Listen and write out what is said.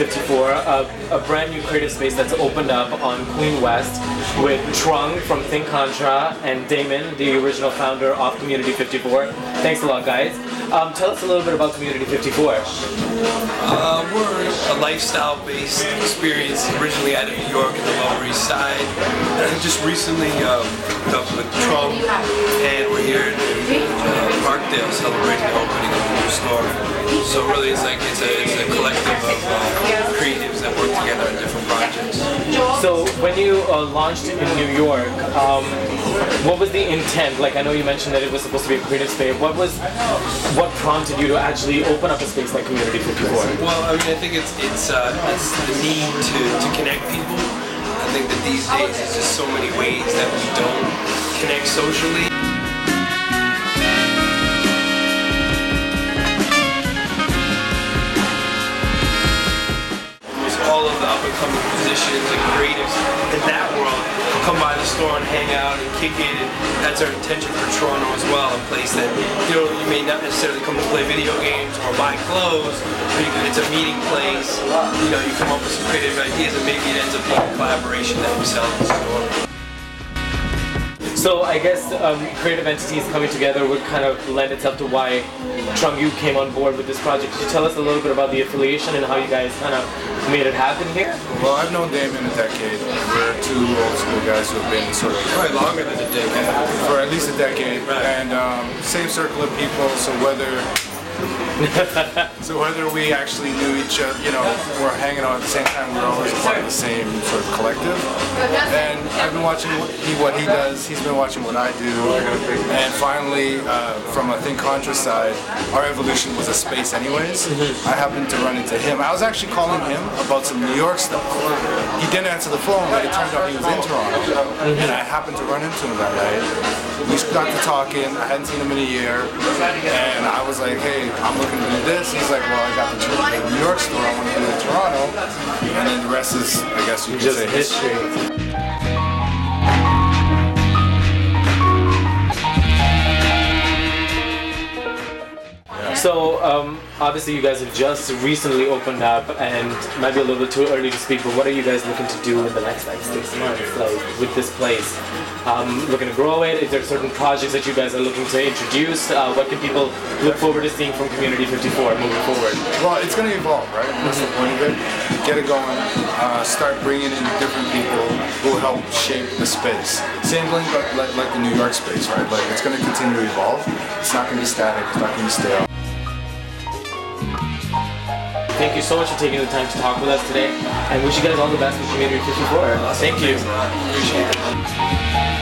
54, a brand new creative space that's opened up on Queen West with Trung from Think Contra and Damon, the original founder of Community 54. Thanks a lot, guys. Tell us a little bit about Community 54. We're a lifestyle-based experience originally out of New York in the Lower East Side. Just recently hooked up with Trump, and we're here in Parkdale celebrating the opening of a new store. So really it's a collective of creatives that work together on different projects. So when you launched in New York, what was the intent? Like, I know you mentioned that it was supposed to be a creative space. What prompted you to actually open up a space like Community 54? Well, I mean, I think it's the need to connect people. I think that these days there's just so many ways that we don't connect socially. All of the up-and-coming musicians and creatives in that world come by the store and hang out and kick it, and that's our intention for Toronto as well, a place that you may not necessarily come to play video games or buy clothes, but it's a meeting place. You come up with some creative ideas and maybe it ends up being a collaboration that we sell at the store. So I guess creative entities coming together would kind of lend itself to why Trung, you came on board with this project. Could you tell us a little bit about the affiliation and how you guys kind of made it happen here? Well, I've known Damon a decade. We're two old school guys who have been sort of probably longer than a decade. For at least a decade, right. And same circle of people. So whether we actually knew each other, we're hanging out at the same time, we're always part of the same sort of collective. And I've been watching what he does, he's been watching what I do. And finally, from a Think Contra side, our evolution was a space anyways. I happened to run into him. I was actually calling him about some New York stuff. He didn't answer the phone, but it turned out he was in Toronto. And I happened to run into him that night. We got to talking, I hadn't seen him in a year. And I was like, hey, I'm looking to do this. He's like, well, I got the New York store, I want to do it in Toronto. And then the rest is, I guess you could say, history. So obviously you guys have just recently opened up, and might be a little bit too early to speak, but what are you guys looking to do in the next 6 months with this place? Looking to grow it? Is there certain projects that you guys are looking to introduce? What can people look forward to seeing from Community 54 moving forward? Well, it's going to evolve, right? That's the point of it. Get it going, start bringing in different people who will help shape the space. Same thing like the New York space, right? Like, it's going to continue to evolve. It's not going to be static, it's not going to be stale. Thank you so much for taking the time to talk with us today, and wish you guys all the best with Community 54. Thank you. Appreciate it.